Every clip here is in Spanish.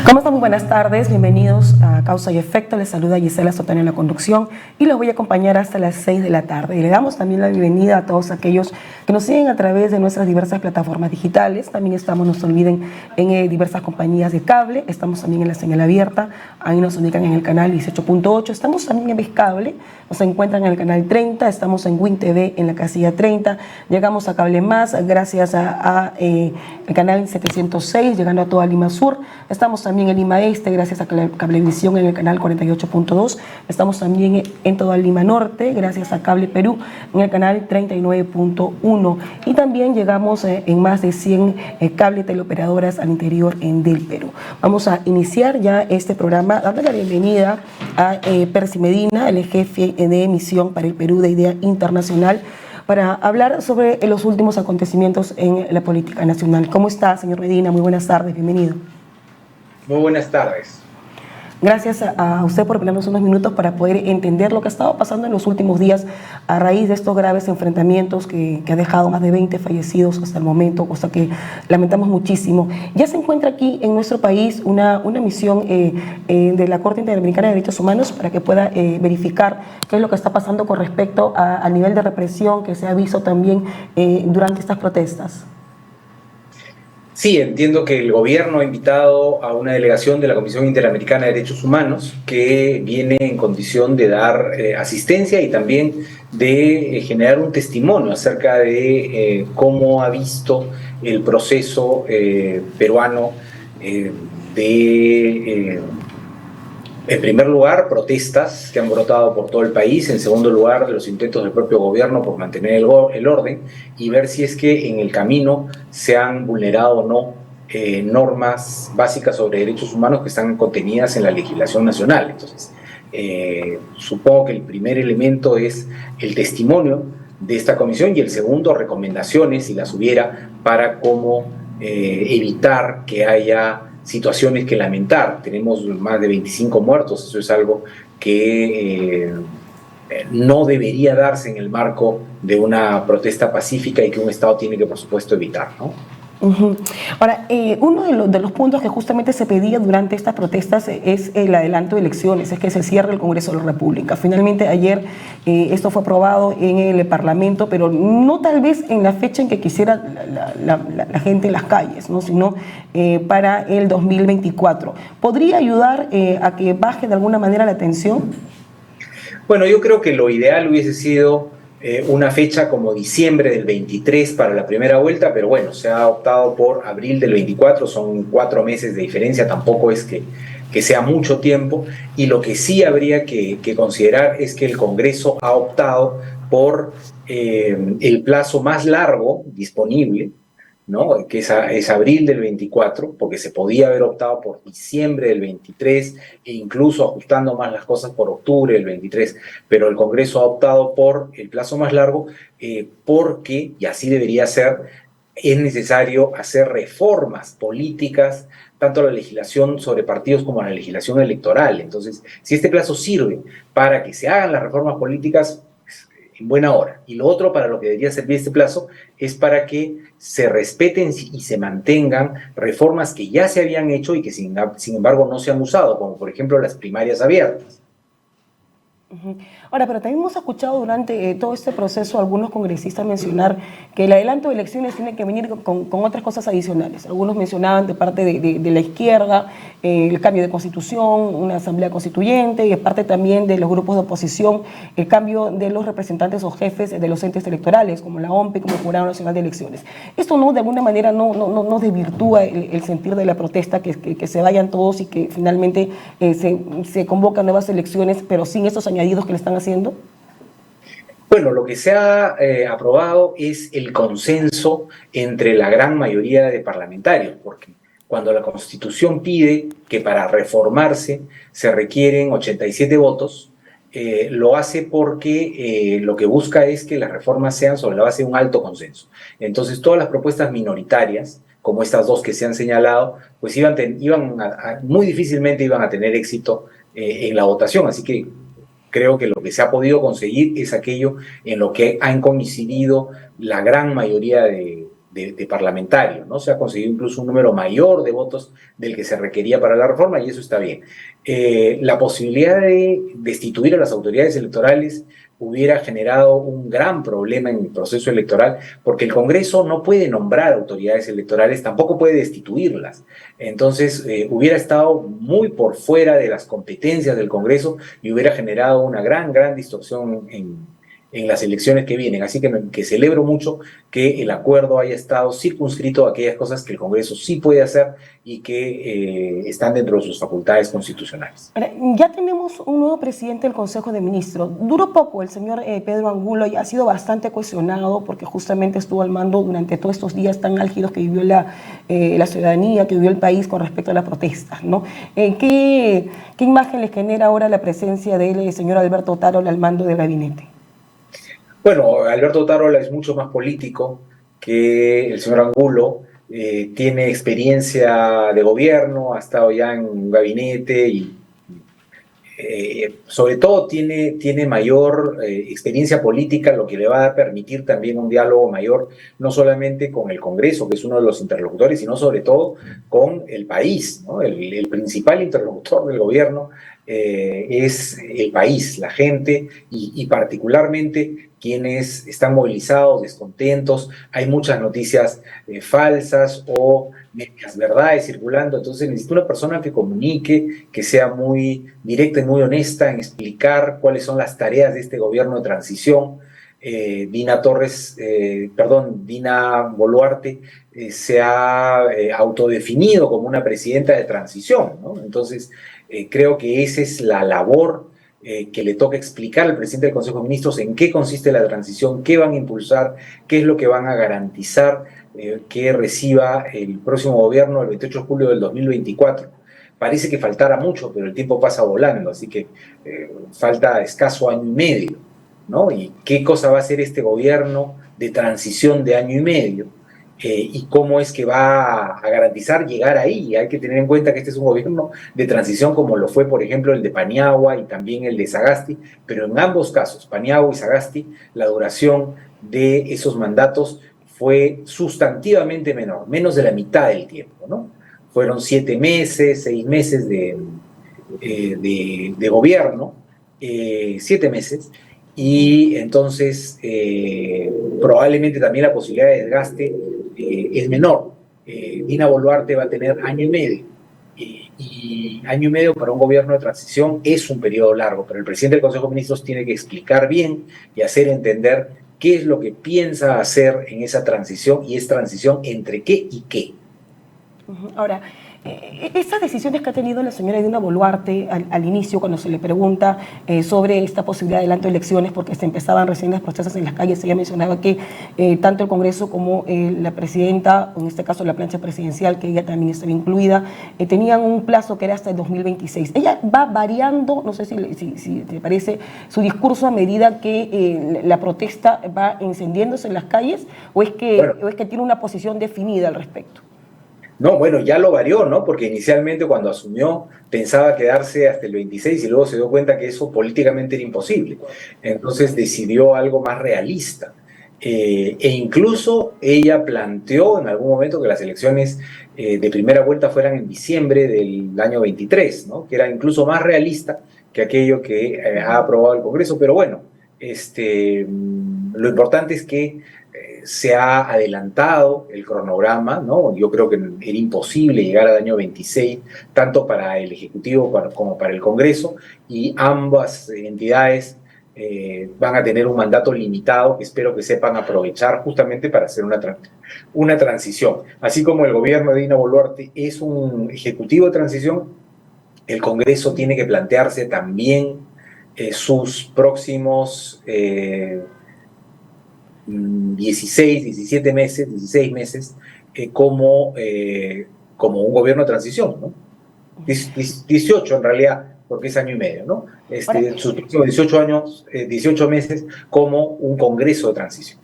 ¿Cómo están? Muy buenas tardes, bienvenidos a Causa y Efecto. Les saluda Gisela Sotana en la conducción y los voy a acompañar hasta las 6 de la tarde. Y le damos también la bienvenida a todos aquellos que nos siguen a través de nuestras diversas plataformas digitales. También estamos, no se olviden, en diversas compañías de cable. Estamos también en la señal abierta, ahí nos ubican en el canal 18.8. Estamos también en Vizcable, nos encuentran en el canal 30, estamos en Win TV en la casilla 30. Llegamos a Cable Más gracias el canal 706, llegando a toda Lima Sur. Estamos también en Lima Este, gracias a Cablevisión en el canal 48.2. Estamos también en toda Lima Norte, gracias a Cable Perú en el canal 39.1. Y también llegamos en más de 100 cable teleoperadoras al interior del Perú. Vamos a iniciar ya este programa, dando la bienvenida a Percy Medina, el jefe de emisión para el Perú de Idea Internacional, para hablar sobre los últimos acontecimientos en la política nacional. ¿Cómo está, señor Medina? Muy buenas tardes, bienvenido. Muy buenas tardes. Gracias a usted por darnos unos minutos para poder entender lo que ha estado pasando en los últimos días a raíz de estos graves enfrentamientos que ha dejado más de 20 fallecidos hasta el momento, cosa que lamentamos muchísimo. Ya se encuentra aquí en nuestro país una misión de la Corte Interamericana de Derechos Humanos para que pueda verificar qué es lo que está pasando con respecto al nivel de represión que se ha visto también durante estas protestas. Sí, entiendo que el gobierno ha invitado a una delegación de la Comisión Interamericana de Derechos Humanos que viene en condición de dar asistencia y también de generar un testimonio acerca de cómo ha visto el proceso peruano en primer lugar, protestas que han brotado por todo el país. En segundo lugar, los intentos del propio gobierno por mantener el orden y ver si es que en el camino se han vulnerado o no normas básicas sobre derechos humanos que están contenidas en la legislación nacional. Entonces, supongo que el primer elemento es el testimonio de esta comisión y el segundo, recomendaciones, si las hubiera, para cómo evitar que haya situaciones que lamentar. Tenemos más de 25 muertos, eso es algo que no debería darse en el marco de una protesta pacífica y que un Estado tiene que, por supuesto, evitar, ¿no? Ahora, uno de los puntos que justamente se pedía durante estas protestas es el adelanto de elecciones, es que se cierre el Congreso de la República. Finalmente ayer esto fue aprobado en el Parlamento, pero no tal vez en la fecha en que quisiera la gente en las calles, ¿no? Sino para el 2024. ¿Podría ayudar a que baje de alguna manera la tensión? Bueno, yo creo que lo ideal hubiese sido una fecha como diciembre del 23 para la primera vuelta, pero bueno, se ha optado por abril del 24, son 4 meses de diferencia, tampoco es que sea mucho tiempo, y lo que sí habría que considerar es que el Congreso ha optado por el plazo más largo disponible, ¿no? Que es abril del 24, porque se podía haber optado por diciembre del 23 e incluso ajustando más las cosas por octubre del 23, pero el Congreso ha optado por el plazo más largo porque, y así debería ser, es necesario hacer reformas políticas, tanto a la legislación sobre partidos como a la legislación electoral. Entonces, si este plazo sirve para que se hagan las reformas políticas, en buena hora. Y lo otro para lo que debería servir este plazo es para que se respeten y se mantengan reformas que ya se habían hecho y que sin embargo no se han usado, como por ejemplo las primarias abiertas. Ahora, pero también hemos escuchado durante todo este proceso a algunos congresistas mencionar que el adelanto de elecciones tiene que venir con otras cosas adicionales. Algunos mencionaban de parte de la izquierda el cambio de constitución, una asamblea constituyente, y de parte también de los grupos de oposición el cambio de los representantes o jefes de los entes electorales, como la OMPE, como el Jurado Nacional de Elecciones. Esto no, de alguna manera no desvirtúa el sentir de la protesta, que se vayan todos y que finalmente se convocan nuevas elecciones, pero sin estos añadidos que le están haciendo. Bueno, lo que se ha aprobado es el consenso entre la gran mayoría de parlamentarios, porque cuando la Constitución pide que para reformarse se requieren 87 votos, lo hace porque lo que busca es que las reformas sean sobre la base de un alto consenso. Entonces, todas las propuestas minoritarias, como estas dos que se han señalado, pues muy difícilmente iban a tener éxito en la votación. Así que creo que lo que se ha podido conseguir es aquello en lo que han coincidido la gran mayoría de de parlamentarios, ¿no? Se ha conseguido incluso un número mayor de votos del que se requería para la reforma y eso está bien. La posibilidad de destituir a las autoridades electorales hubiera generado un gran problema en el proceso electoral, porque el Congreso no puede nombrar autoridades electorales, tampoco puede destituirlas. Entonces, hubiera estado muy por fuera de las competencias del Congreso y hubiera generado una gran distorsión en las elecciones que vienen. Así que celebro mucho que el acuerdo haya estado circunscrito a aquellas cosas que el Congreso sí puede hacer y que están dentro de sus facultades constitucionales. Ahora, ya tenemos un nuevo presidente del Consejo de Ministros. Duró poco el señor Pedro Angulo y ha sido bastante cuestionado porque justamente estuvo al mando durante todos estos días tan álgidos que vivió la ciudadanía, que vivió el país con respecto a las protestas, ¿no? ¿Qué imagen les genera ahora la presencia del señor Alberto Tarola al mando del gabinete? Bueno, Alberto Tarola es mucho más político que el señor Angulo, tiene experiencia de gobierno, ha estado ya en un gabinete y sobre todo tiene mayor experiencia política, lo que le va a permitir también un diálogo mayor, no solamente con el Congreso, que es uno de los interlocutores, sino sobre todo con el país, ¿no? El principal interlocutor del gobierno es el país, la gente y particularmente quienes están movilizados, descontentos. Hay muchas noticias falsas o medias verdades circulando, entonces necesita una persona que comunique, que sea muy directa y muy honesta en explicar cuáles son las tareas de este gobierno de transición. Dina Boluarte se ha autodefinido como una presidenta de transición, ¿no? Entonces, creo que esa es la labor que le toca explicar al presidente del Consejo de Ministros en qué consiste la transición, qué van a impulsar, qué es lo que van a garantizar que reciba el próximo gobierno el 28 de julio del 2024. Parece que faltara mucho, pero el tiempo pasa volando, así que falta escaso año y medio, ¿no? ¿Y qué cosa va a hacer este gobierno de transición de año y medio? Y cómo es que va a garantizar llegar ahí. Hay que tener en cuenta que este es un gobierno de transición como lo fue, por ejemplo, el de Paniagua y también el de Sagasti, pero en ambos casos, Paniagua y Sagasti, la duración de esos mandatos fue sustantivamente menor, menos de la mitad del tiempo, ¿no? Fueron 7 meses, 6 meses de gobierno, 7 meses, y entonces probablemente también la posibilidad de desgaste es menor. Dina Boluarte va a tener año y medio, y año y medio para un gobierno de transición es un periodo largo, pero el presidente del Consejo de Ministros tiene que explicar bien y hacer entender qué es lo que piensa hacer en esa transición, y es transición entre qué y qué. Ahora, estas decisiones que ha tenido la señora Dina Boluarte al inicio, cuando se le pregunta sobre esta posibilidad de adelanto de elecciones, porque se empezaban recién las protestas en las calles, ella mencionaba que tanto el Congreso como la presidenta, o en este caso la plancha presidencial, que ella también estaba incluida, tenían un plazo que era hasta el 2026. Ella va variando, no sé si te parece, su discurso a medida que la protesta va encendiéndose en las calles, o es que tiene una posición definida al respecto. No, bueno, ya lo varió, ¿no? Porque inicialmente cuando asumió pensaba quedarse hasta el 26 y luego se dio cuenta que eso políticamente era imposible. Entonces decidió algo más realista. E incluso ella planteó en algún momento que las elecciones de primera vuelta fueran en diciembre del año 23, ¿no? Que era incluso más realista que aquello que ha aprobado el Congreso. Pero bueno, lo importante es que se ha adelantado el cronograma, ¿no? Yo creo que era imposible llegar al año 26, tanto para el Ejecutivo como para el Congreso, y ambas entidades van a tener un mandato limitado que espero que sepan aprovechar justamente para hacer una transición. Así como el gobierno de Dina Boluarte es un ejecutivo de transición, el Congreso tiene que plantearse también sus próximos 16, 17 meses, 16 meses, como un gobierno de transición, ¿no? 18 en realidad, porque es año y medio, ¿no? Sus próximos 18 meses como un congreso de transición.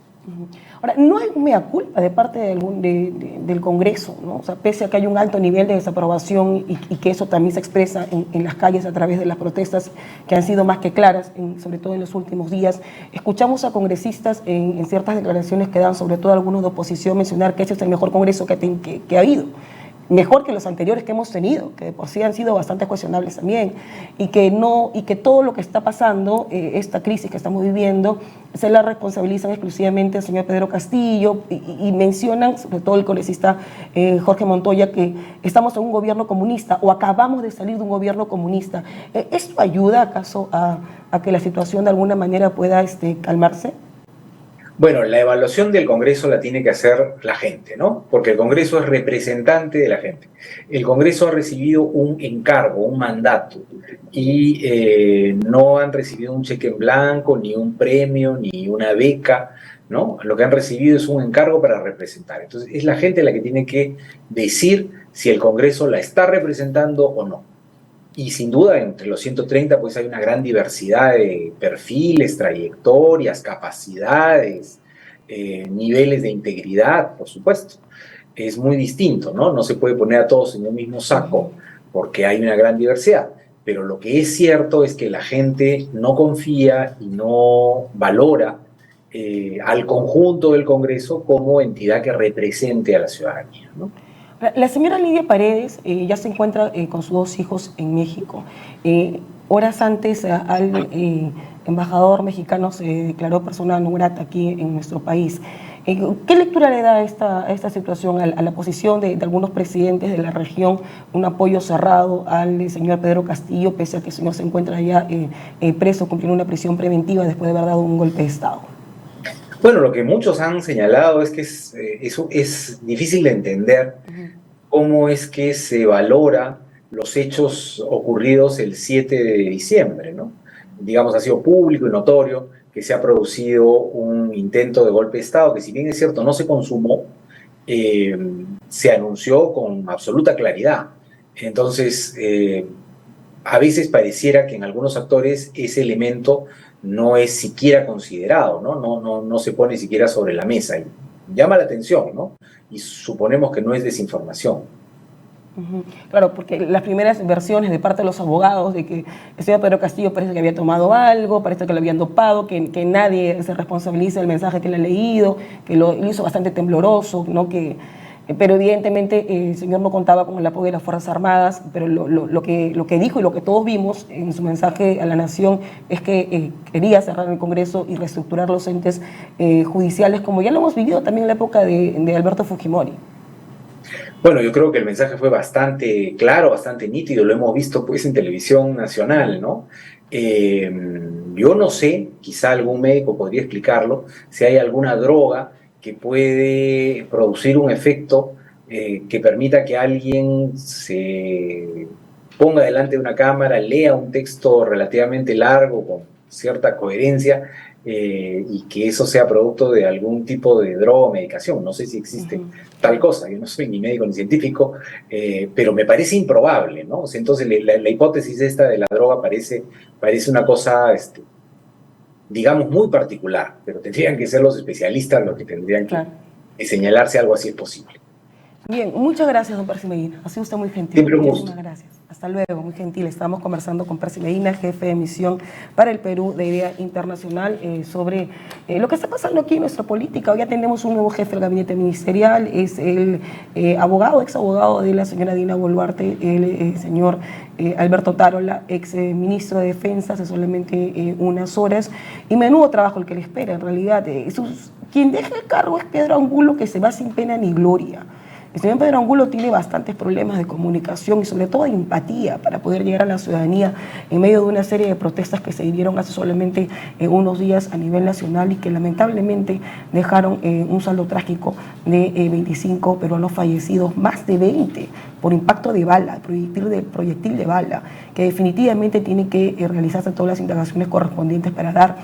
Ahora, no hay mea culpa de parte del Congreso, ¿no? O sea, pese a que hay un alto nivel de desaprobación y que eso también se expresa en las calles a través de las protestas que han sido más que claras, sobre todo en los últimos días. Escuchamos a congresistas en ciertas declaraciones que dan, sobre todo algunos de oposición, mencionar que ese es el mejor Congreso que ha habido. Mejor que los anteriores que hemos tenido, que de por sí han sido bastante cuestionables también, y que todo lo que está pasando, esta crisis que estamos viviendo, se la responsabilizan exclusivamente al señor Pedro Castillo, y mencionan, sobre todo el congresista Jorge Montoya, que estamos en un gobierno comunista, o acabamos de salir de un gobierno comunista. ¿Esto ayuda acaso a que la situación de alguna manera pueda calmarse? Bueno, la evaluación del Congreso la tiene que hacer la gente, ¿no? Porque el Congreso es representante de la gente. El Congreso ha recibido un encargo, un mandato, y no han recibido un cheque en blanco, ni un premio, ni una beca, ¿no? Lo que han recibido es un encargo para representar. Entonces, es la gente la que tiene que decir si el Congreso la está representando o no. Y sin duda, entre los 130, pues hay una gran diversidad de perfiles, trayectorias, capacidades, niveles de integridad, por supuesto. Es muy distinto, ¿no? No se puede poner a todos en el mismo saco porque hay una gran diversidad. Pero lo que es cierto es que la gente no confía y no valora al conjunto del Congreso como entidad que represente a la ciudadanía, ¿no? La señora Lidia Paredes ya se encuentra con sus 2 hijos en México. Horas antes al embajador mexicano se declaró persona non grata aquí en nuestro país. ¿Qué lectura le da a esta situación, a la posición de algunos presidentes de la región, un apoyo cerrado al señor Pedro Castillo, pese a que el señor se encuentra ya preso, cumpliendo una prisión preventiva después de haber dado un golpe de Estado? Bueno, lo que muchos han señalado es que eso es difícil de entender, cómo es que se valora los hechos ocurridos el 7 de diciembre, ¿no? Digamos, ha sido público y notorio que se ha producido un intento de golpe de Estado, que si bien es cierto no se consumó, se anunció con absoluta claridad. Entonces, a veces pareciera que en algunos actores ese elemento no es siquiera considerado, ¿no? No se pone siquiera sobre la mesa. Y llama la atención, ¿no? Y suponemos que no es desinformación. Claro, porque las primeras versiones de parte de los abogados de que el señor Pedro Castillo parece que había tomado algo, parece que lo habían dopado, que nadie se responsabiliza del mensaje que le ha leído, que lo hizo bastante tembloroso, ¿no? Pero evidentemente el señor no contaba con el apoyo de las Fuerzas Armadas, pero lo que dijo y lo que todos vimos en su mensaje a la nación es que quería cerrar el Congreso y reestructurar los entes judiciales, como ya lo hemos vivido también en la época de Alberto Fujimori. Bueno, yo creo que el mensaje fue bastante claro, bastante nítido, lo hemos visto pues en televisión nacional, ¿no? Yo no sé, quizá algún médico podría explicarlo, si hay alguna droga que puede producir un efecto que permita que alguien se ponga delante de una cámara, lea un texto relativamente largo, con cierta coherencia, y que eso sea producto de algún tipo de droga o medicación. No sé si existe tal cosa, yo no soy ni médico ni científico, pero me parece improbable, ¿no? O sea, entonces la hipótesis esta de la droga parece una cosa, digamos, muy particular, pero tendrían que ser los especialistas los que tendrían que señalar si algo así es posible. Bien, muchas gracias, don Percy Medina. Ha sido usted muy gentil. Siempre un gusto. Muchísimas gracias. Hasta luego, muy gentil. Estamos conversando con Percy Medina, jefe de misión para el Perú de IDEA Internacional, sobre lo que está pasando aquí en nuestra política. Hoy ya tenemos un nuevo jefe del gabinete ministerial, es el ex abogado de la señora Dina Boluarte, el señor Alberto Tarola, ex ministro de Defensa, hace solamente unas horas. Y menudo trabajo el que le espera, en realidad. Quien deja el cargo es Pedro Angulo, que se va sin pena ni gloria. El señor Pedro Angulo tiene bastantes problemas de comunicación y sobre todo de empatía para poder llegar a la ciudadanía en medio de una serie de protestas que se dieron hace solamente unos días a nivel nacional y que lamentablemente dejaron un saldo trágico de 25 peruanos fallecidos, más de 20 por impacto de bala, proyectil de bala, que definitivamente tienen que realizarse todas las indagaciones correspondientes para dar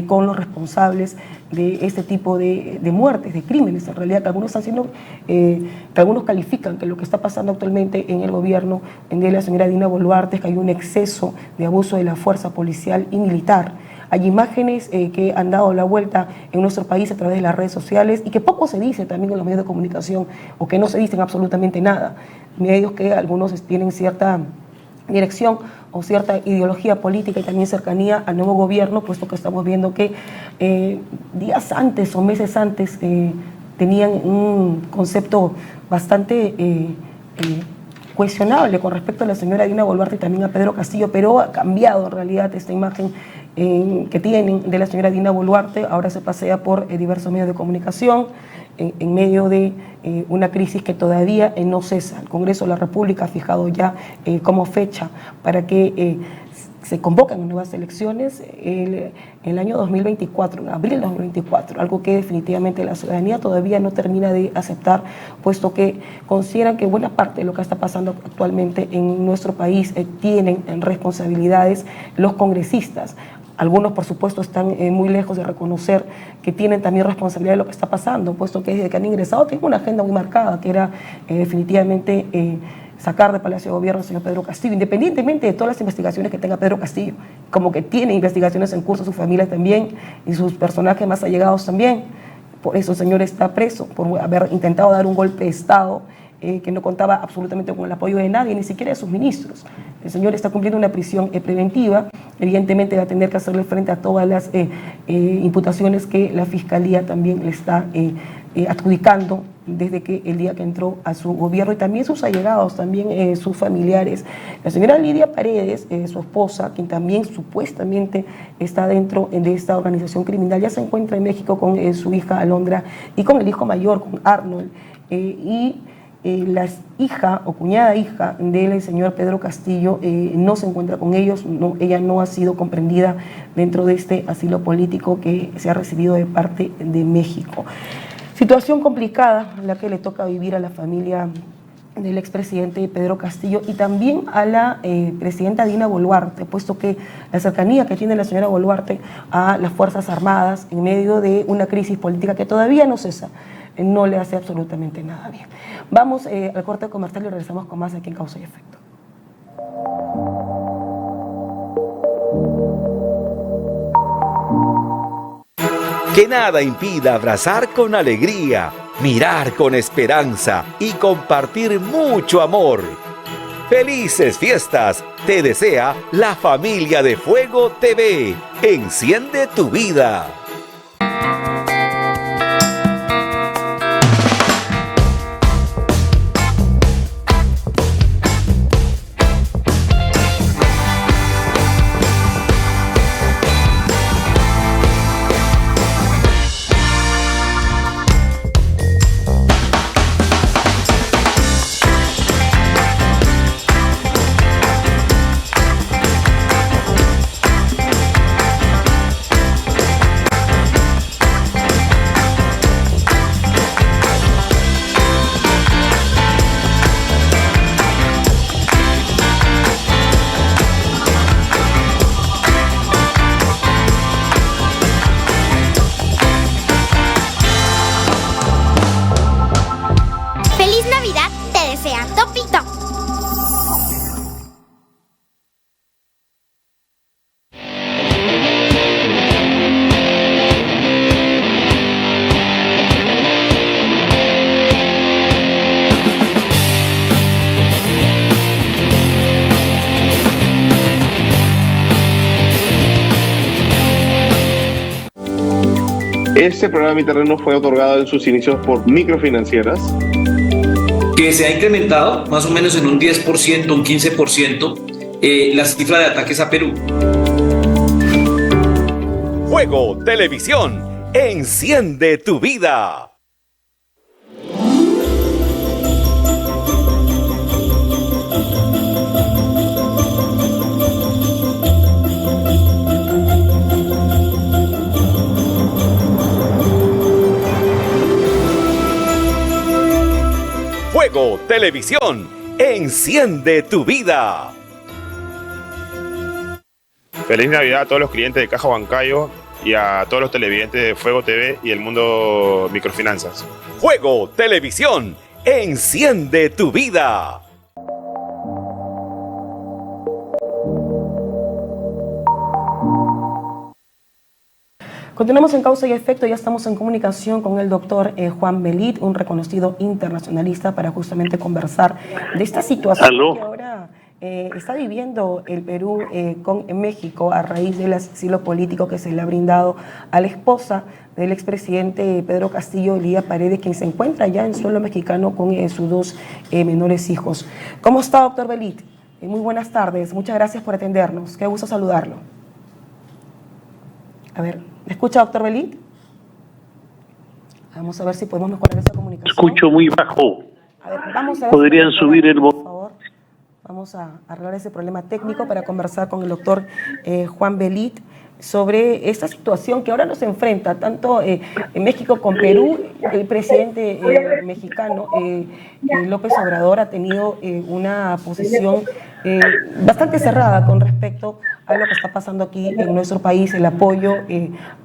con los responsables de este tipo de muertes, de crímenes, en realidad, que algunos están siendo, que algunos califican que lo que está pasando actualmente en el gobierno de la señora Dina Boluarte es que hay un exceso de abuso de la fuerza policial y militar. Hay imágenes que han dado la vuelta en nuestro país a través de las redes sociales y que poco se dice también en los medios de comunicación, o que no se dicen absolutamente nada. Medios que algunos tienen cierta dirección o cierta ideología política y también cercanía al nuevo gobierno, puesto que estamos viendo que días antes o meses antes tenían un concepto bastante cuestionable con respecto a la señora Dina Boluarte y también a Pedro Castillo, pero ha cambiado en realidad esta imagen que tienen de la señora Dina Boluarte. Ahora se pasea por diversos medios de comunicación en medio de una crisis que todavía no cesa. El Congreso de la República ha fijado ya como fecha para que se convocan nuevas elecciones el año 2024, en abril de 2024, algo que definitivamente la ciudadanía todavía no termina de aceptar, puesto que consideran que buena parte de lo que está pasando actualmente en nuestro país tienen responsabilidades los congresistas. Algunos, por supuesto, están muy lejos de reconocer que tienen también responsabilidad de lo que está pasando, puesto que desde que han ingresado tienen una agenda muy marcada, que era definitivamente sacar de Palacio de Gobierno al señor Pedro Castillo, independientemente de todas las investigaciones que tenga Pedro Castillo, como que tiene investigaciones en curso, su familia también, y sus personajes más allegados también. Por eso el señor está preso, por haber intentado dar un golpe de Estado que no contaba absolutamente con el apoyo de nadie, ni siquiera de sus ministros. El señor está cumpliendo una prisión preventiva, evidentemente va a tener que hacerle frente a todas las imputaciones que la Fiscalía también le está adjudicando desde que el día que entró a su gobierno, y también sus allegados, también sus familiares. La señora Lidia Paredes, su esposa, quien también supuestamente está dentro de esta organización criminal, ya se encuentra en México con su hija Alondra y con el hijo mayor, con Arnold, la hija o cuñada hija del señor Pedro Castillo no se encuentra con ellos, ella no ha sido comprendida dentro de este asilo político que se ha recibido de parte de México. Situación complicada la que le toca vivir a la familia del expresidente Pedro Castillo y también a la presidenta Dina Boluarte, puesto que la cercanía que tiene la señora Boluarte a las Fuerzas Armadas en medio de una crisis política que todavía no cesa, no le hace absolutamente nada bien. Vamos al corte comercial y regresamos con más aquí en Causa y Efecto. Que nada impida abrazar con alegría, mirar con esperanza y compartir mucho amor. ¡Felices fiestas! Te desea la familia de Fuego TV. Enciende tu vida. Este programa Mi Terreno fue otorgado en sus inicios por microfinancieras, que se ha incrementado más o menos en un 10%, un 15%, la cifra de ataques a Perú. Fuego Televisión, enciende tu vida. Fuego Televisión, enciende tu vida. Feliz Navidad a todos los clientes de Caja Huancayo y a todos los televidentes de Fuego TV y el mundo microfinanzas. Fuego Televisión, enciende tu vida. Continuamos en Causa y Efecto, ya estamos en comunicación con el doctor Juan Belit, un reconocido internacionalista, para justamente conversar de esta situación que ahora está viviendo el Perú con México a raíz del asilo político que se le ha brindado a la esposa del expresidente Pedro Castillo, Lidia Paredes, quien se encuentra ya en suelo mexicano con sus dos menores hijos. ¿Cómo está, doctor Belit? Muy buenas tardes, muchas gracias por atendernos, qué gusto saludarlo. A ver, ¿me escucha, doctor Belit? Vamos a ver si podemos mejorar esa comunicación. Escucho muy bajo. A ver, vamos a ver. ¿Podrían subir el volumen? Por favor. Vamos a arreglar ese problema técnico para conversar con el doctor Juan Belit sobre esta situación que ahora nos enfrenta tanto en México con Perú. El presidente mexicano López Obrador ha tenido una posición bastante cerrada con respecto a lo que está pasando aquí en nuestro país, el apoyo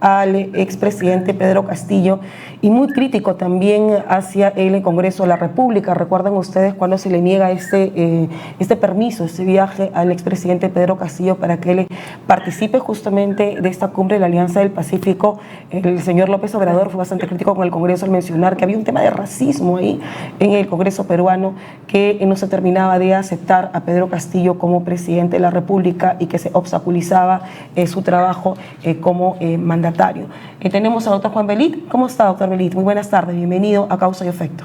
al expresidente Pedro Castillo, y muy crítico también hacia el Congreso de la República. Recuerdan ustedes cuando se le niega este permiso, este viaje al expresidente Pedro Castillo para que él participe justamente de esta cumbre de la Alianza del Pacífico. El señor López Obrador fue bastante crítico con el Congreso al mencionar que había un tema de racismo ahí en el Congreso peruano, que no se terminaba de aceptar a Pedro Castillo como presidente de la República y que se obstaculizaba su trabajo como mandatario. Tenemos al doctor Juan Belit. ¿Cómo está, doctor Belit? Muy buenas tardes, bienvenido a Causa y Efecto.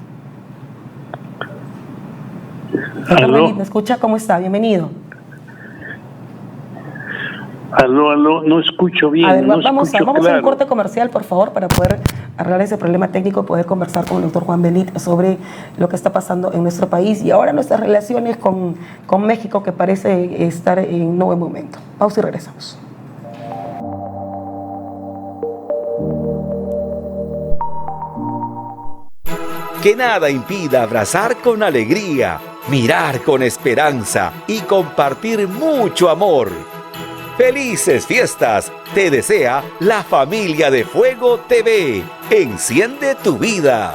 Doctor Belit, ¿me escucha? ¿Cómo está? Bienvenido. Aló, no escucho bien. A ver, no vamos a un corte claro. comercial, por favor, para poder arreglar ese problema técnico, poder conversar con el doctor Juan Belit sobre lo que está pasando en nuestro país y ahora nuestras relaciones con México, que parece estar en un nuevo momento. Pausa y regresamos. Que nada impida abrazar con alegría, mirar con esperanza y compartir mucho amor. ¡Felices fiestas! Te desea la familia de Fuego TV. Enciende tu vida.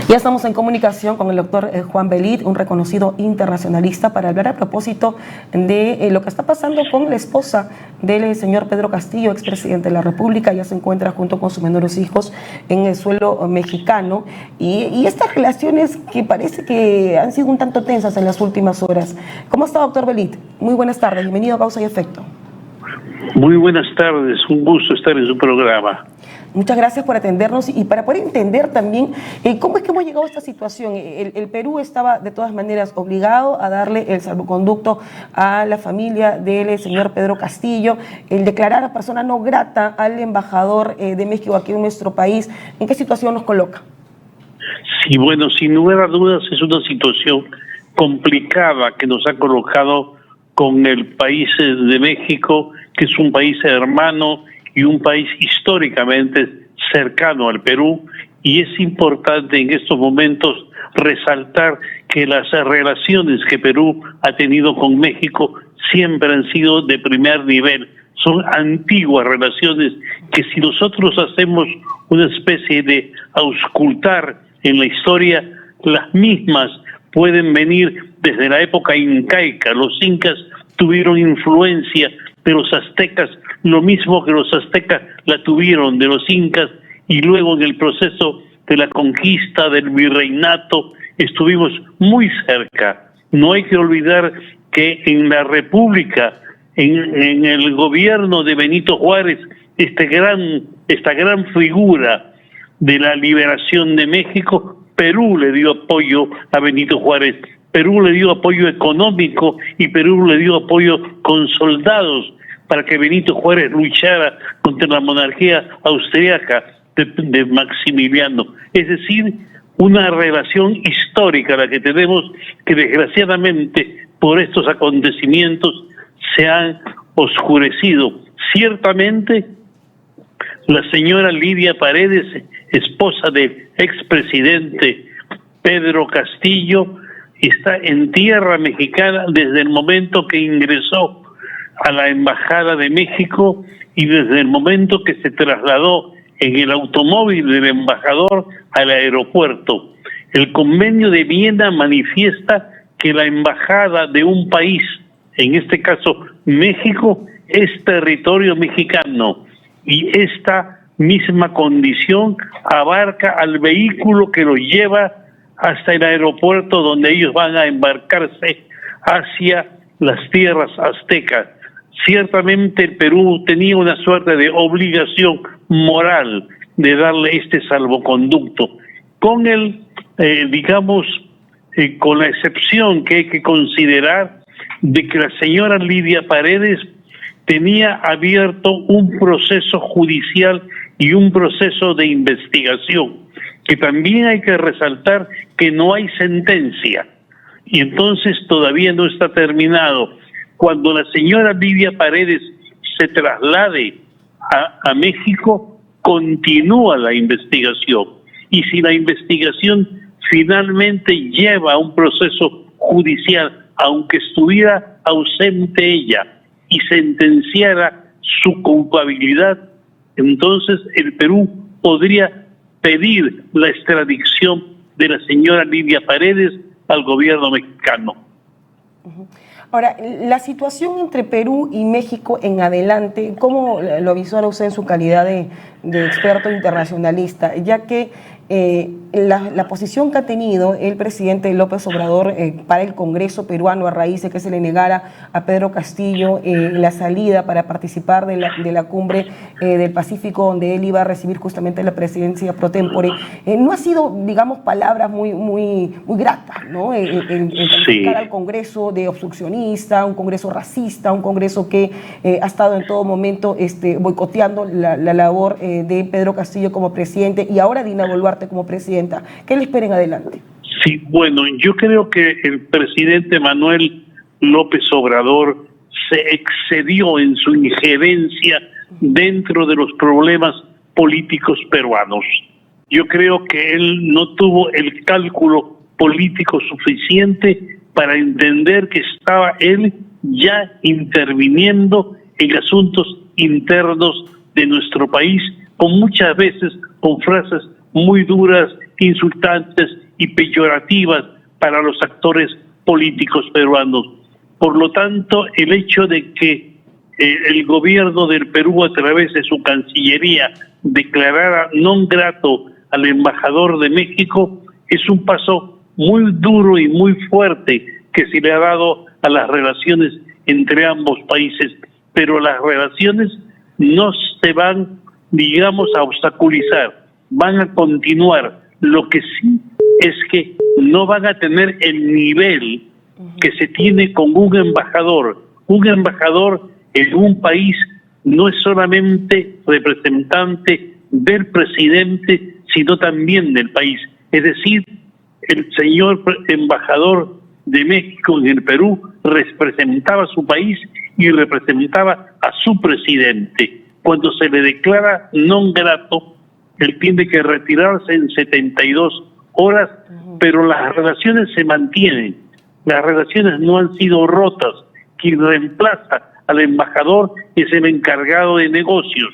Ya estamos en comunicación con el doctor Juan Belit, un reconocido internacionalista, para hablar a propósito de lo que está pasando con la esposa del señor Pedro Castillo, expresidente de la República. Ya se encuentra junto con sus menores hijos en el suelo mexicano, y estas relaciones que parece que han sido un tanto tensas en las últimas horas. ¿Cómo está, doctor Belit? Muy buenas tardes, bienvenido a Causa y Efecto. Muy buenas tardes, un gusto estar en su programa. Muchas gracias por atendernos y para poder entender también cómo es que hemos llegado a esta situación. El Perú estaba de todas maneras obligado a darle el salvoconducto a la familia del señor Pedro Castillo, el declarar a persona no grata al embajador de México aquí en nuestro país. ¿En qué situación nos coloca? Sí, bueno, sin lugar a dudas es una situación complicada que nos ha colocado con el país de México, que es un país hermano y un país históricamente cercano al Perú, y es importante en estos momentos resaltar que las relaciones que Perú ha tenido con México siempre han sido de primer nivel. Son antiguas relaciones que, si nosotros hacemos una especie de auscultar en la historia, las mismas pueden venir desde la época incaica. Los incas tuvieron influencia de los aztecas, lo mismo que los aztecas la tuvieron de los incas, y luego en el proceso de la conquista del virreinato estuvimos muy cerca. No hay que olvidar que en la República, en el gobierno de Benito Juárez, esta gran figura de la liberación de México, Perú le dio apoyo a Benito Juárez. Perú le dio apoyo económico y Perú le dio apoyo con soldados para que Benito Juárez luchara contra la monarquía austriaca de Maximiliano. Es decir, una relación histórica la que tenemos, que desgraciadamente por estos acontecimientos se han oscurecido. Ciertamente, la señora Lidia Paredes, esposa del expresidente Pedro Castillo, está en tierra mexicana desde el momento que ingresó a la Embajada de México y desde el momento que se trasladó en el automóvil del embajador al aeropuerto. El Convenio de Viena manifiesta que la embajada de un país, en este caso México, es territorio mexicano y esta misma condición abarca al vehículo que lo lleva hasta el aeropuerto donde ellos van a embarcarse hacia las tierras aztecas. Ciertamente el Perú tenía una suerte de obligación moral de darle este salvoconducto, con con la excepción que hay que considerar de que la señora Lidia Paredes tenía abierto un proceso judicial y un proceso de investigación, que también hay que resaltar que no hay sentencia, y entonces todavía no está terminado. Cuando la señora Lidia Paredes se traslade a México, continúa la investigación. Y si la investigación finalmente lleva a un proceso judicial, aunque estuviera ausente ella, y sentenciara su culpabilidad, entonces el Perú podría pedir la extradición de la señora Lidia Paredes al gobierno mexicano. Ahora, la situación entre Perú y México en adelante, ¿cómo lo avisora usted en su calidad de experto internacionalista? Ya que la posición que ha tenido el presidente López Obrador para el Congreso peruano a raíz de que se le negara a Pedro Castillo la salida para participar de la cumbre del Pacífico, donde él iba a recibir justamente la presidencia pro tempore, no ha sido, digamos, palabras muy gratas, ¿no? El calificar al Congreso de obstruccionista, un Congreso racista, un Congreso que ha estado en todo momento boicoteando la labor de Pedro Castillo como presidente y ahora Dina Boluarte como presidenta. ¿Qué le espera en adelante? Sí, bueno, yo creo que el presidente Manuel López Obrador se excedió en su injerencia dentro de los problemas políticos peruanos. Yo creo que él no tuvo el cálculo político suficiente para entender que estaba él ya interviniendo en asuntos internos de nuestro país, con muchas veces con frases muy duras, insultantes y peyorativas para los actores políticos peruanos. Por lo tanto, el hecho de que el gobierno del Perú, a través de su Cancillería, declarara non grato al embajador de México, es un paso muy duro y muy fuerte que se le ha dado a las relaciones entre ambos países. Pero las relaciones no se van, digamos, a obstaculizar, van a continuar. Lo que sí es que no van a tener el nivel que se tiene con un embajador. Un embajador en un país no es solamente representante del presidente, sino también del país. Es decir, el señor embajador de México en el Perú representaba a su país y representaba a su presidente. Cuando se le declara non grato, él tiene que retirarse en 72 horas, pero las relaciones se mantienen. Las relaciones no han sido rotas. Quien reemplaza al embajador es el encargado de negocios.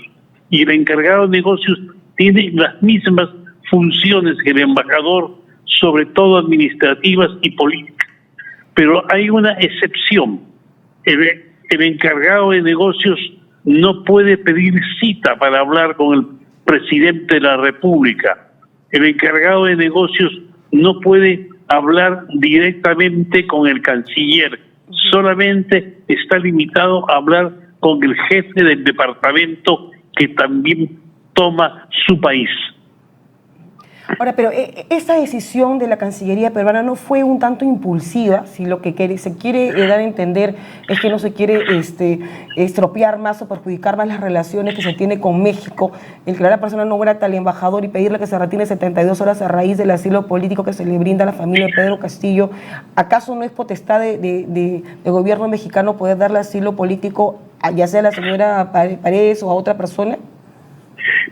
Y el encargado de negocios tiene las mismas funciones que el embajador, sobre todo administrativas y políticas. Pero hay una excepción. El encargado de negocios no puede pedir cita para hablar con el presidente de la República. El encargado de negocios no puede hablar directamente con el canciller. Solamente está limitado a hablar con el jefe del departamento que también toma su país. Ahora, pero esta decisión de la Cancillería peruana no fue un tanto impulsiva, si lo que se quiere dar a entender es que no se quiere estropear más o perjudicar más las relaciones que se tiene con México, el declarar persona no grata al embajador y pedirle que se retire 72 horas a raíz del asilo político que se le brinda a la familia de Pedro Castillo. ¿Acaso no es potestad del gobierno mexicano poder darle asilo político ya sea a la señora Paredes o a otra persona?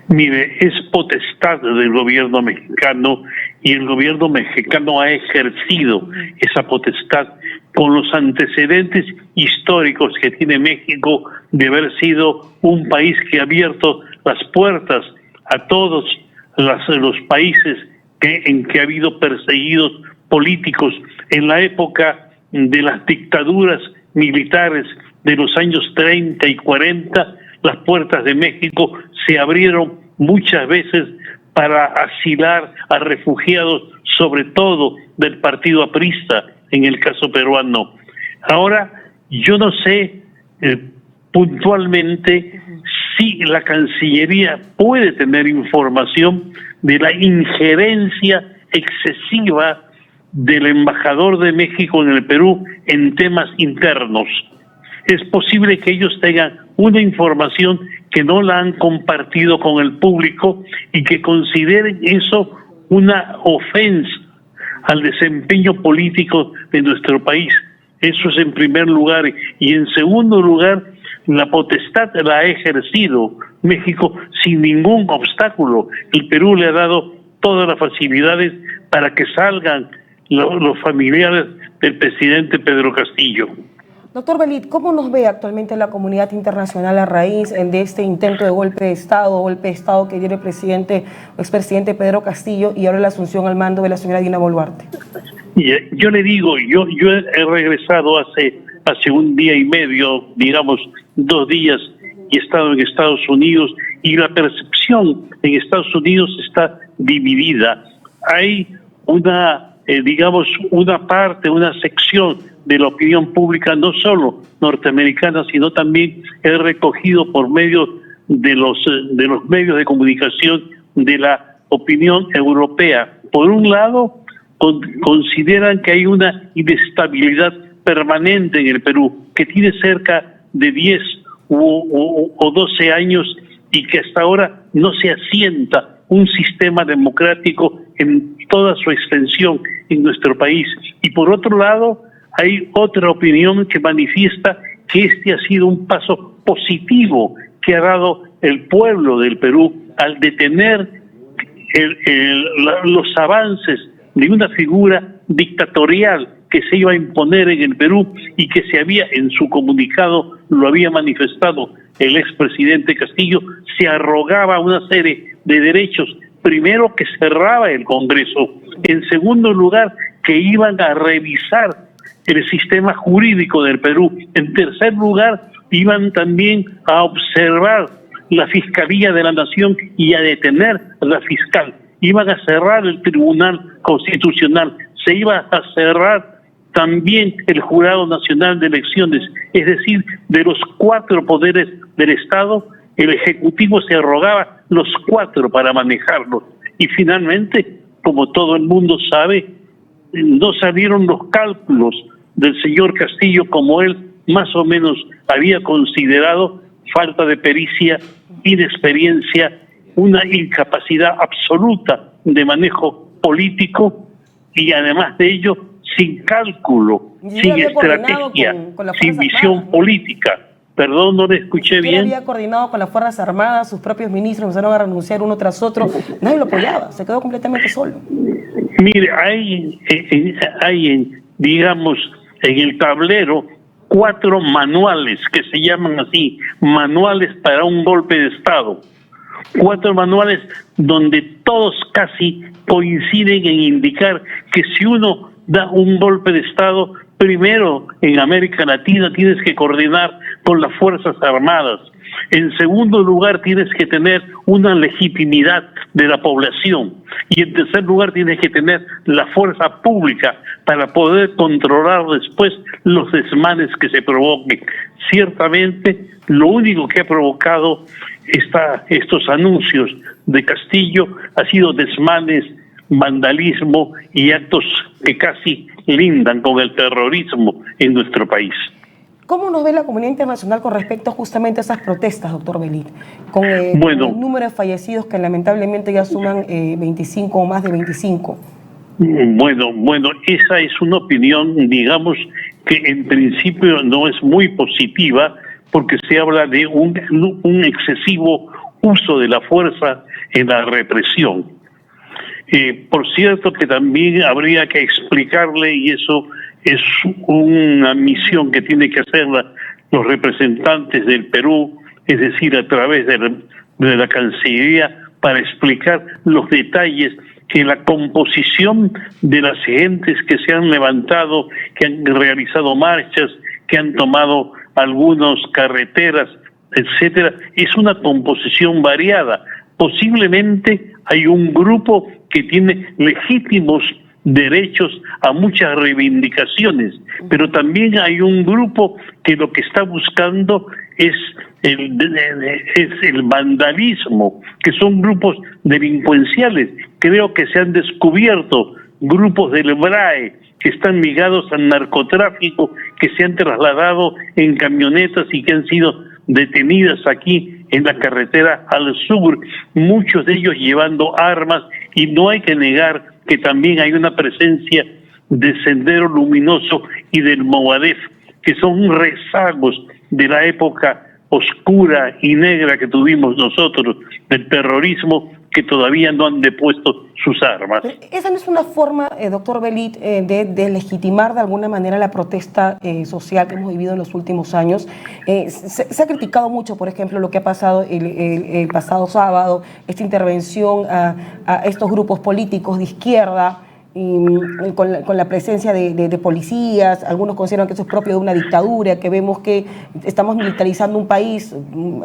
Mire, es potestad del gobierno mexicano y el gobierno mexicano ha ejercido esa potestad con los antecedentes históricos que tiene México de haber sido un país que ha abierto las puertas a todos los países en que ha habido perseguidos políticos en la época de las dictaduras militares de los años 30 y 40, las puertas de México se abrieron muchas veces para asilar a refugiados, sobre todo del partido aprista, en el caso peruano. Ahora, yo no sé puntualmente si la Cancillería puede tener información de la injerencia excesiva del embajador de México en el Perú en temas internos. Es posible que ellos tengan una información que no la han compartido con el público y que consideren eso una ofensa al desempeño político de nuestro país. Eso es en primer lugar. Y en segundo lugar, la potestad la ha ejercido México sin ningún obstáculo. El Perú le ha dado todas las facilidades para que salgan los familiares del presidente Pedro Castillo. Doctor Belit, ¿cómo nos ve actualmente la comunidad internacional a raíz de este intento de golpe de Estado que dio el expresidente Pedro Castillo y ahora la asunción al mando de la señora Dina Boluarte? Yo le digo, yo he regresado hace un día y medio, digamos 2 días, y he estado en Estados Unidos, y la percepción en Estados Unidos está dividida. Hay una sección de la opinión pública, no solo norteamericana, sino también he recogido por medio de los medios de comunicación de la opinión europea. Por un lado, consideran que hay una inestabilidad permanente en el Perú, que tiene cerca de 10 o 12 años y que hasta ahora no se asienta un sistema democrático en toda su extensión en nuestro país. Y por otro lado, hay otra opinión que manifiesta que este ha sido un paso positivo que ha dado el pueblo del Perú al detener los avances de una figura dictatorial que se iba a imponer en el Perú y que se había, en su comunicado, lo había manifestado el expresidente Castillo, se arrogaba una serie de derechos. Primero, que cerraba el Congreso. En segundo lugar, que iban a revisar el sistema jurídico del Perú. En tercer lugar, iban también a observar la Fiscalía de la Nación y a detener a la fiscal. Iban a cerrar el Tribunal Constitucional. Se iba a cerrar también el Jurado Nacional de Elecciones. Es decir, de los 4 poderes del Estado, el Ejecutivo se arrogaba los 4 para manejarlos. Y finalmente, como todo el mundo sabe, no salieron los cálculos del señor Castillo como él más o menos había considerado: falta de pericia, inexperiencia, una incapacidad absoluta de manejo político y además de ello sin cálculo, sin estrategia, sin visión política. Perdón, no le escuché bien. Había coordinado con las Fuerzas Armadas, sus propios ministros empezaron a renunciar uno tras otro, nadie lo apoyaba, se quedó completamente solo. Mire, hay digamos, en el tablero 4 manuales que se llaman así, manuales para un golpe de Estado. 4 manuales donde todos casi coinciden en indicar que si uno da un golpe de Estado, primero en América Latina tienes que coordinar con las Fuerzas Armadas. En segundo lugar, tienes que tener una legitimidad de la población. Y en tercer lugar, tienes que tener la fuerza pública para poder controlar después los desmanes que se provoquen. Ciertamente, lo único que ha provocado estos anuncios de Castillo ha sido desmanes, vandalismo y actos que casi lindan con el terrorismo en nuestro país. ¿Cómo nos ve la comunidad internacional con respecto justamente a esas protestas, doctor Belit? Con el número de fallecidos que lamentablemente ya suman 25 o más de 25. Bueno, esa es una opinión, digamos, que en principio no es muy positiva, porque se habla de un excesivo uso de la fuerza en la represión. Por cierto que también habría que explicarle, y eso es una misión que tienen que hacer los representantes del Perú, es decir, a través de la Cancillería, para explicar los detalles que la composición de las gentes que se han levantado, que han realizado marchas, que han tomado algunas carreteras, etcétera, es una composición variada. Posiblemente hay un grupo que tiene legítimos derechos a muchas reivindicaciones, pero también hay un grupo que lo que está buscando es el vandalismo, que son grupos delincuenciales. Creo que se han descubierto grupos del BRAE que están ligados al narcotráfico, que se han trasladado en camionetas y que han sido detenidas aquí en la carretera al sur, muchos de ellos llevando armas, y no hay que negar que también hay una presencia de Sendero Luminoso y del Movadef, que son rezagos de la época oscura y negra que tuvimos nosotros, del terrorismo, que todavía no han depuesto sus armas. Esa no es una forma, doctor Belit, de legitimar de alguna manera la protesta social que hemos vivido en los últimos años. Se ha criticado mucho, por ejemplo, lo que ha pasado el pasado sábado, esta intervención a estos grupos políticos de izquierda, y con la presencia de policías. Algunos consideran que eso es propio de una dictadura, que vemos que estamos militarizando un país,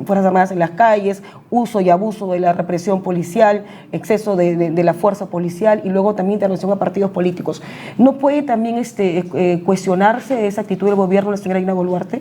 Fuerzas Armadas en las calles, uso y abuso de la represión policial, exceso de la fuerza policial y luego también intervención a partidos políticos. ¿No puede también cuestionarse esa actitud del gobierno de la señora Dina Boluarte?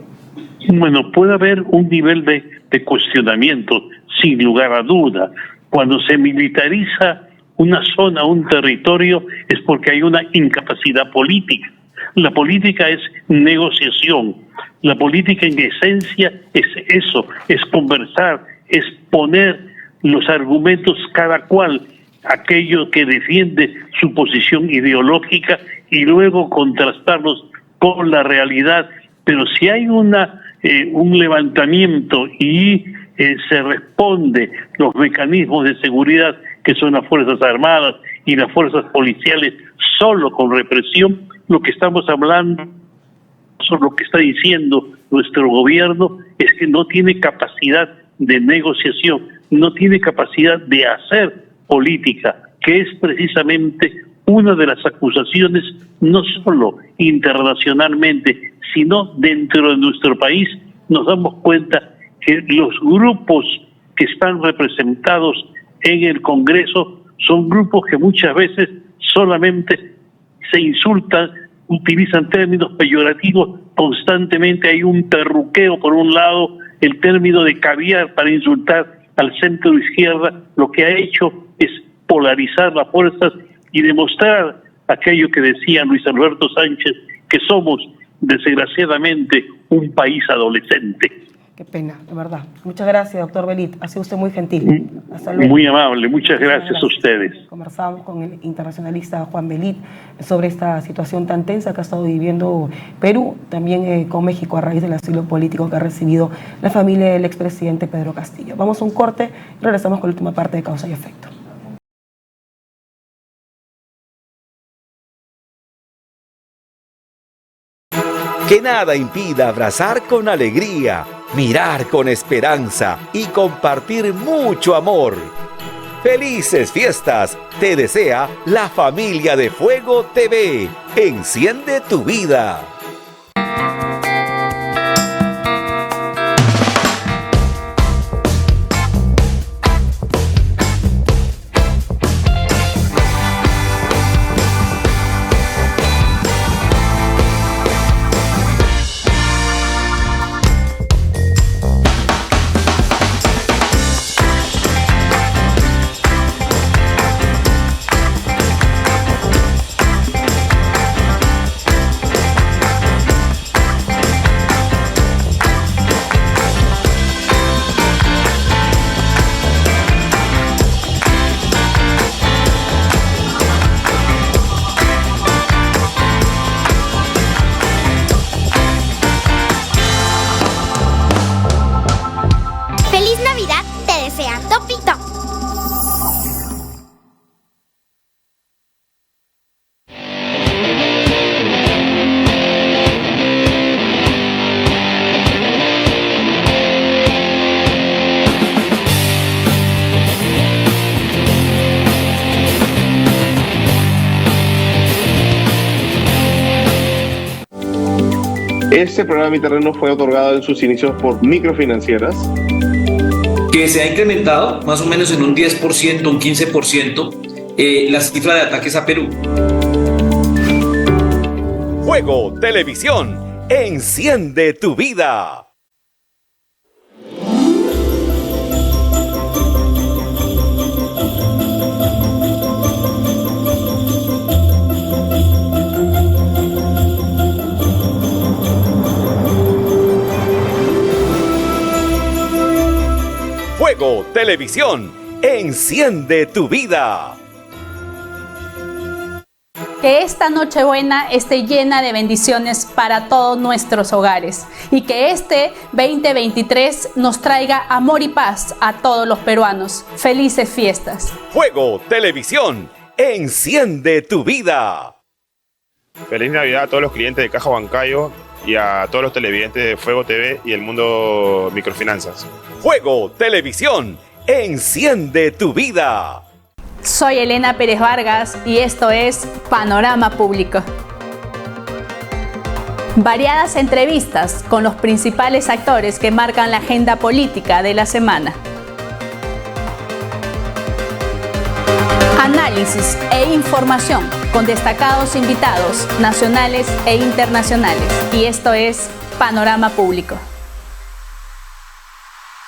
Bueno, puede haber un nivel de cuestionamiento, sin lugar a duda. Cuando se militariza una zona, un territorio, es porque hay una incapacidad política. La política es negociación. La política en esencia es eso, es conversar, es poner los argumentos cada cual, aquello que defiende su posición ideológica, y luego contrastarlos con la realidad. Pero si hay un levantamiento y se responde los mecanismos de seguridad, que son las Fuerzas Armadas y las fuerzas policiales, solo con represión, lo que estamos hablando, lo que está diciendo nuestro gobierno, es que no tiene capacidad de negociación, no tiene capacidad de hacer política, que es precisamente una de las acusaciones, no solo internacionalmente, sino dentro de nuestro país. Nos damos cuenta que los grupos que están representados en el Congreso son grupos que muchas veces solamente se insultan, utilizan términos peyorativos constantemente. Hay un terruqueo, por un lado, el término de caviar para insultar al centro izquierda, lo que ha hecho es polarizar las fuerzas y demostrar aquello que decía Luis Alberto Sánchez, que somos desgraciadamente un país adolescente. Qué pena, de verdad. Muchas gracias, doctor Belit. Ha sido usted muy gentil. Hasta luego. Muy amable, muchas gracias a ustedes. Conversamos con el internacionalista Juan Belit sobre esta situación tan tensa que ha estado viviendo Perú, también con México, a raíz del asilo político que ha recibido la familia del expresidente Pedro Castillo. Vamos a un corte y regresamos con la última parte de Causa y Efecto. Que nada impida abrazar con alegría, mirar con esperanza y compartir mucho amor. ¡Felices fiestas! Te desea la familia de Fuego TV. Enciende tu vida. Este programa Mi Terreno fue otorgado en sus inicios por microfinancieras. Que se ha incrementado más o menos en un 10%, un 15%, la cifra de ataques a Perú. Fuego Televisión, enciende tu vida. Fuego Televisión, enciende tu vida. Que esta Nochebuena esté llena de bendiciones para todos nuestros hogares y que este 2023 nos traiga amor y paz a todos los peruanos. Felices fiestas. Fuego Televisión, enciende tu vida. Feliz Navidad a todos los clientes de Caja Huancayo y a todos los televidentes de Fuego TV y el mundo microfinanzas. Fuego Televisión, enciende tu vida. Soy Elena Pérez Vargas y esto es Panorama Público. Variadas entrevistas con los principales actores que marcan la agenda política de la semana. Análisis e información con destacados invitados nacionales e internacionales. Y esto es Panorama Público.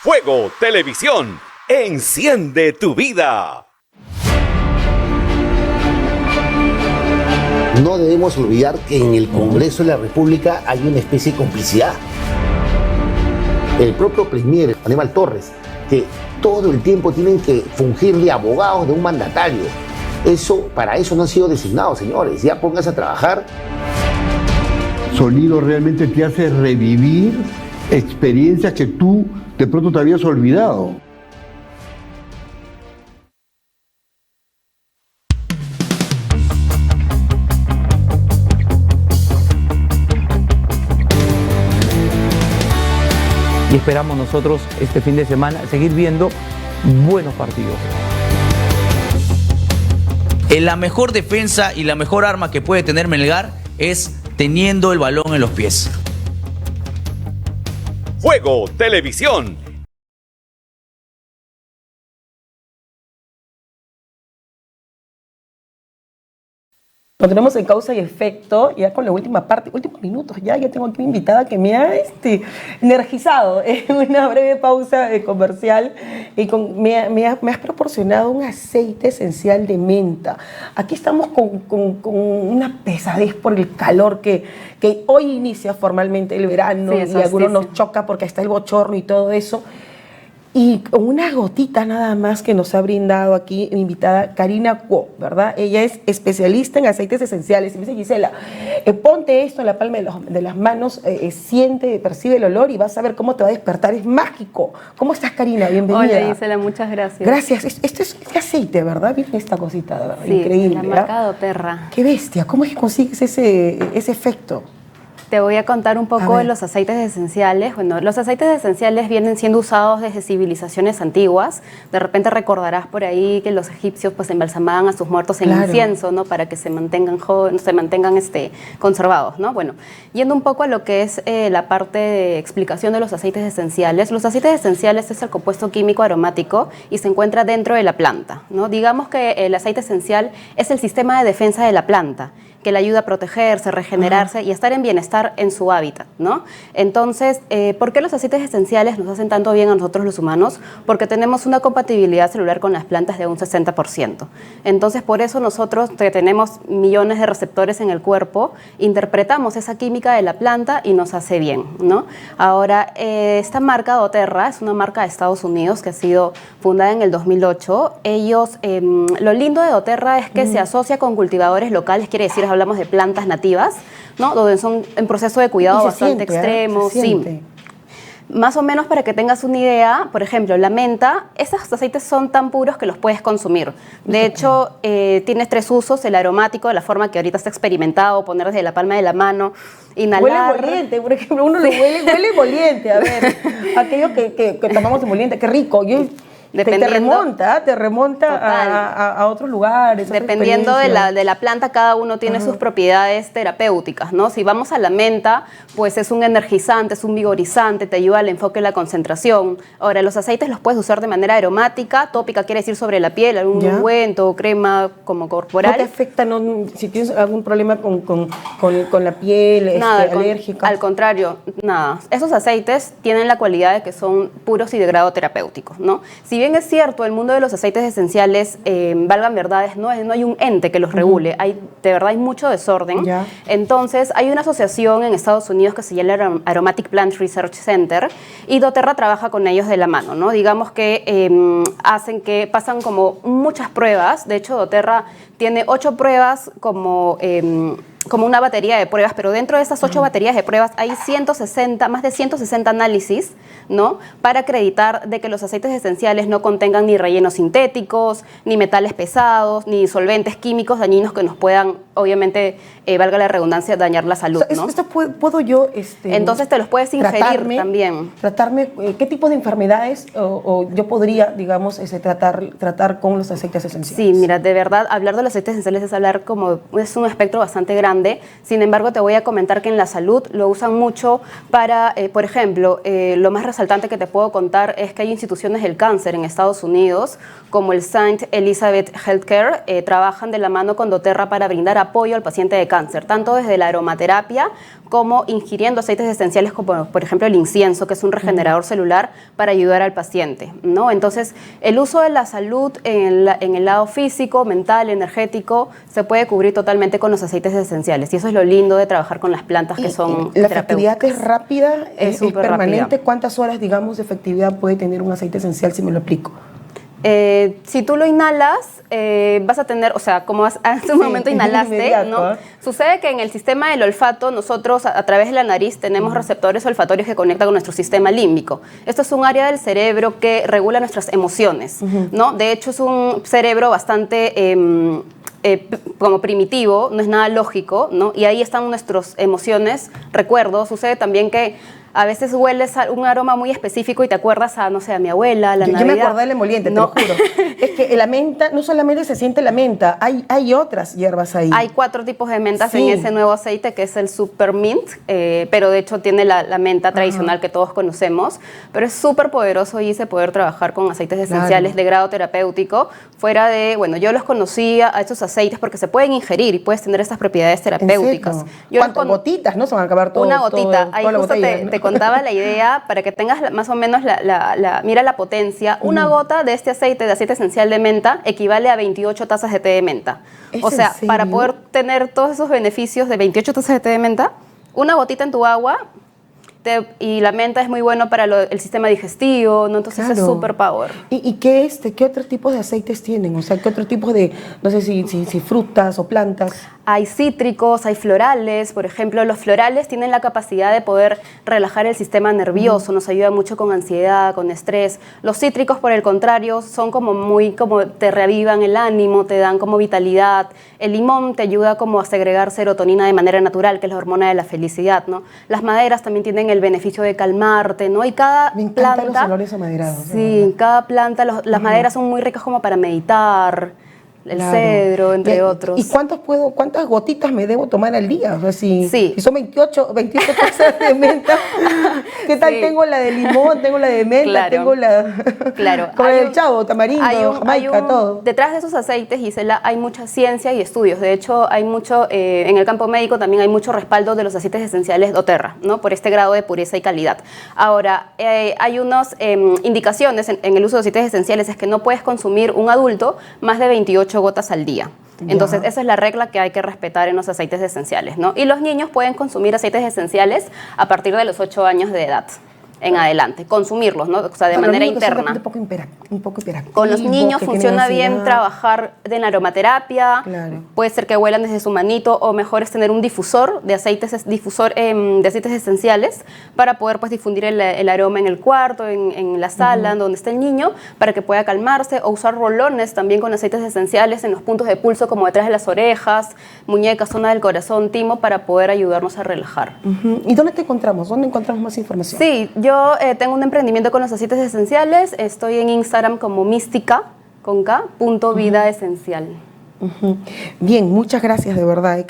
Fuego Televisión, enciende tu vida. No debemos olvidar que en el Congreso de la República hay una especie de complicidad. El propio premier, Aníbal Torres, que todo el tiempo tienen que fungir de abogados de un mandatario. Para eso no han sido designados, señores. Ya pónganse a trabajar. Sonido realmente te hace revivir experiencias que tú de pronto te habías olvidado. Y esperamos nosotros este fin de semana seguir viendo buenos partidos. La mejor defensa y la mejor arma que puede tener Melgar es teniendo el balón en los pies. Fuego Televisión. Continuamos en Causa y Efecto, ya con la última parte, últimos minutos, ya tengo aquí una invitada que me ha energizado en una breve pausa comercial y me has proporcionado un aceite esencial de menta. Aquí estamos con una pesadez por el calor que hoy inicia formalmente el verano, sí, y a algunos nos choca porque está el bochorno y todo eso. Y con una gotita nada más que nos ha brindado aquí mi invitada Karina Kuo, ¿verdad? Ella es especialista en aceites esenciales. Y me dice, Gisela, ponte esto en la palma de las manos, siente, percibe el olor y vas a ver cómo te va a despertar. Es mágico. ¿Cómo estás, Karina? Bienvenida. Hola, Gisela, muchas gracias. Gracias. Este es aceite, ¿verdad? Miren esta cosita, ¿verdad? Sí, increíble. La marca doTERRA. Qué bestia. ¿Cómo es que consigues ese efecto? Te voy a contar un poco de los aceites esenciales. Bueno, los aceites esenciales vienen siendo usados desde civilizaciones antiguas. De repente recordarás por ahí que los egipcios pues embalsamaban a sus muertos en incienso, ¿no? Para que se mantengan conservados, ¿no? Bueno, yendo un poco a lo que es la parte de explicación de los aceites esenciales. Los aceites esenciales es el compuesto químico aromático y se encuentra dentro de la planta, ¿no? Digamos que el aceite esencial es el sistema de defensa de la planta, que le ayuda a protegerse, regenerarse y estar en bienestar en su hábitat, ¿no? Entonces, ¿por qué los aceites esenciales nos hacen tanto bien a nosotros los humanos? Porque tenemos una compatibilidad celular con las plantas de un 60%. Entonces, por eso nosotros, que tenemos millones de receptores en el cuerpo, interpretamos esa química de la planta y nos hace bien, ¿no? Ahora, esta marca doTERRA es una marca de Estados Unidos que ha sido fundada en el 2008. Ellos, lo lindo de doTERRA es que se asocia con cultivadores locales, quiere decir, hablamos de plantas nativas, ¿no? Donde son en proceso de cuidado bastante extremo. Sí. Más o menos para que tengas una idea, por ejemplo, la menta, estos aceites son tan puros que los puedes consumir. De hecho, tienes 3 usos: el aromático, la forma que ahorita está experimentado, poner desde la palma de la mano, inhalar. Huele emoliente, por ejemplo, uno lo huele emoliente, a ver, aquello que tomamos emoliente, qué rico. Te remonta a otros lugares. Dependiendo de la planta, cada uno tiene sus propiedades terapéuticas, ¿no? Si vamos a la menta, pues es un energizante, es un vigorizante, te ayuda al enfoque y la concentración. Ahora, los aceites los puedes usar de manera aromática, tópica quiere decir sobre la piel, algún ungüento, crema como corporal. ¿No te afecta si tienes algún problema con la piel, alérgica? Al contrario, nada. Esos aceites tienen la cualidad de que son puros y de grado terapéutico, ¿no? Si bien es cierto, el mundo de los aceites esenciales, valgan verdades, no hay un ente que los regule, de verdad hay mucho desorden. Entonces, hay una asociación en Estados Unidos que se llama Aromatic Plant Research Center y doTERRA trabaja con ellos de la mano, ¿no? Digamos que pasan como muchas pruebas. De hecho, doTERRA tiene 8 pruebas como una batería de pruebas, pero dentro de esas 8 baterías de pruebas hay más de 160 análisis, ¿no? Para acreditar de que los aceites esenciales no contengan ni rellenos sintéticos, ni metales pesados, ni solventes químicos dañinos que nos puedan, obviamente, valga la redundancia, dañar la salud, ¿no? ¿Esto puedo yo? Entonces te los puedes ingerir también. Tratarme, ¿qué tipo de enfermedades o yo podría, digamos, tratar con los aceites esenciales? Sí, mira, de verdad, hablar de los aceites esenciales es un espectro bastante grande. Sin embargo, te voy a comentar que en la salud lo usan mucho para, por ejemplo, lo más resaltante que te puedo contar es que hay instituciones del cáncer en Estados Unidos, como el St. Elizabeth Healthcare, trabajan de la mano con doTERRA para brindar apoyo al paciente de cáncer, tanto desde la aromaterapia como ingiriendo aceites esenciales como, por ejemplo, el incienso, que es un regenerador celular para ayudar al paciente, ¿no? Entonces, el uso de la salud en el lado físico, mental, energético, se puede cubrir totalmente con los aceites esenciales. Y eso es lo lindo de trabajar con las plantas que son ¿La efectividad es rápida? ¿Es permanente? Rápida. ¿Cuántas horas, digamos, de efectividad puede tener un aceite esencial si me lo aplico? Si tú lo inhalas, vas a tener, o sea, como hace un momento inhalaste, ¿no? Sucede que en el sistema del olfato, nosotros a través de la nariz tenemos receptores olfatorios que conectan con nuestro sistema límbico. Esto es un área del cerebro que regula nuestras emociones, ¿no? De hecho, es un cerebro bastante como primitivo, no es nada lógico, ¿no? Y ahí están nuestras emociones, recuerdos. Sucede también que a veces hueles a un aroma muy específico y te acuerdas a, no sé, a mi abuela, la Navidad. Yo me acordé del emoliente, te lo juro. Es que la menta, no solamente se siente la menta, hay otras hierbas ahí. Hay 4 tipos de mentas en ese nuevo aceite, que es el Super Mint, pero de hecho tiene la menta tradicional que todos conocemos, pero es súper poderoso y poder trabajar con aceites esenciales de grado terapéutico, fuera de, bueno, yo los conocía a estos aceites porque se pueden ingerir y puedes tener estas propiedades terapéuticas. ¿Cuántas gotitas, no? Se van a acabar todo. Una gotita, ahí justo te contaba la idea para que tengas más o menos mira la potencia. Una gota de este aceite esencial de menta equivale a 28 tazas de té de menta. O sea, para poder tener todos esos beneficios de 28 tazas de té de menta, una gotita en tu agua, y la menta es muy bueno para el sistema digestivo, ¿no? Entonces es super power. ¿Y qué otros tipos de aceites tienen? O sea, ¿qué otro tipo de, no sé si frutas o plantas? Hay cítricos, hay florales. Por ejemplo, los florales tienen la capacidad de poder relajar el sistema nervioso, nos ayuda mucho con ansiedad, con estrés. Los cítricos, por el contrario, son como te reavivan el ánimo, te dan como vitalidad. El limón te ayuda como a segregar serotonina de manera natural, que es la hormona de la felicidad, ¿no? Las maderas también tienen el beneficio de calmarte, ¿no? Y cada Me encantan planta, los olores amaderados. Sí, cada planta, las maderas son muy ricas como para meditar. El cedro, entre otros. ¿Y cuántas gotitas me debo tomar al día? O sea, si son 28 tazas de menta, ¿qué tal? Tengo la de limón, tengo la de menta, tengo la... Como el chavo, tamarindo, jamaica, todo. Detrás de esos aceites, Gisela, hay mucha ciencia y estudios. De hecho, hay mucho, en el campo médico también hay mucho respaldo de los aceites esenciales doTERRA, ¿no? Por este grado de pureza y calidad. Ahora, hay unas indicaciones en el uso de aceites esenciales, es que no puedes consumir un adulto más de 28 gotas al día. Entonces, esa es la regla que hay que respetar en los aceites esenciales, ¿no? Y los niños pueden consumir aceites esenciales a partir de los 8 años de edad en adelante, consumirlos, ¿no? O sea, de manera interna. Un poco hiperactivo. Con los niños funciona bien trabajar en aromaterapia, puede ser que huelan desde su manito, o mejor es tener un difusor de aceites esenciales para poder pues difundir el aroma en el cuarto, en la sala, donde está el niño, para que pueda calmarse, o usar rolones también con aceites esenciales en los puntos de pulso, como detrás de las orejas, muñecas, zona del corazón, timo, para poder ayudarnos a relajar. ¿Y dónde te encontramos? ¿Dónde encontramos más información? Sí, yo Yo tengo un emprendimiento con los aceites esenciales. Estoy en Instagram como mística, con K, .vida esencial. Bien, muchas gracias, de verdad. He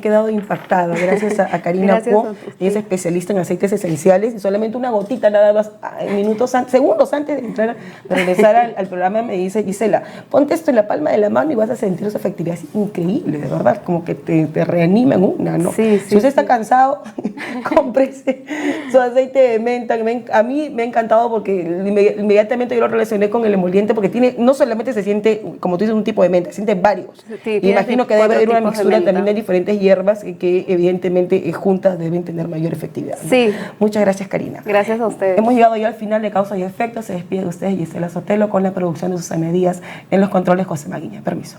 quedado impactada. Gracias a Karina Cuo. Ella es especialista en aceites esenciales y solamente una gotita nada más, segundos antes de regresar al programa, me dice: Gisela, ponte esto en la palma de la mano y vas a sentir su efectividad. Es increíble, de verdad, como que te reanima en una, ¿no? Sí, si usted está cansado, cómprese su aceite de menta. A mí me ha encantado porque inmediatamente yo lo relacioné con el emoliente, porque tiene, no solamente se siente, como tú dices, un tipo de menta, se siente varios. Sí, imagino que debe haber una mixtura también de diferentes hierbas que evidentemente juntas deben tener mayor efectividad, ¿no? Sí. Muchas gracias, Karina. Gracias a ustedes. Hemos llegado ya al final de Causa y Efecto. Se despide de ustedes Gisela Sotelo, con la producción de Susana Díaz, en los controles José Maguiña. Permiso.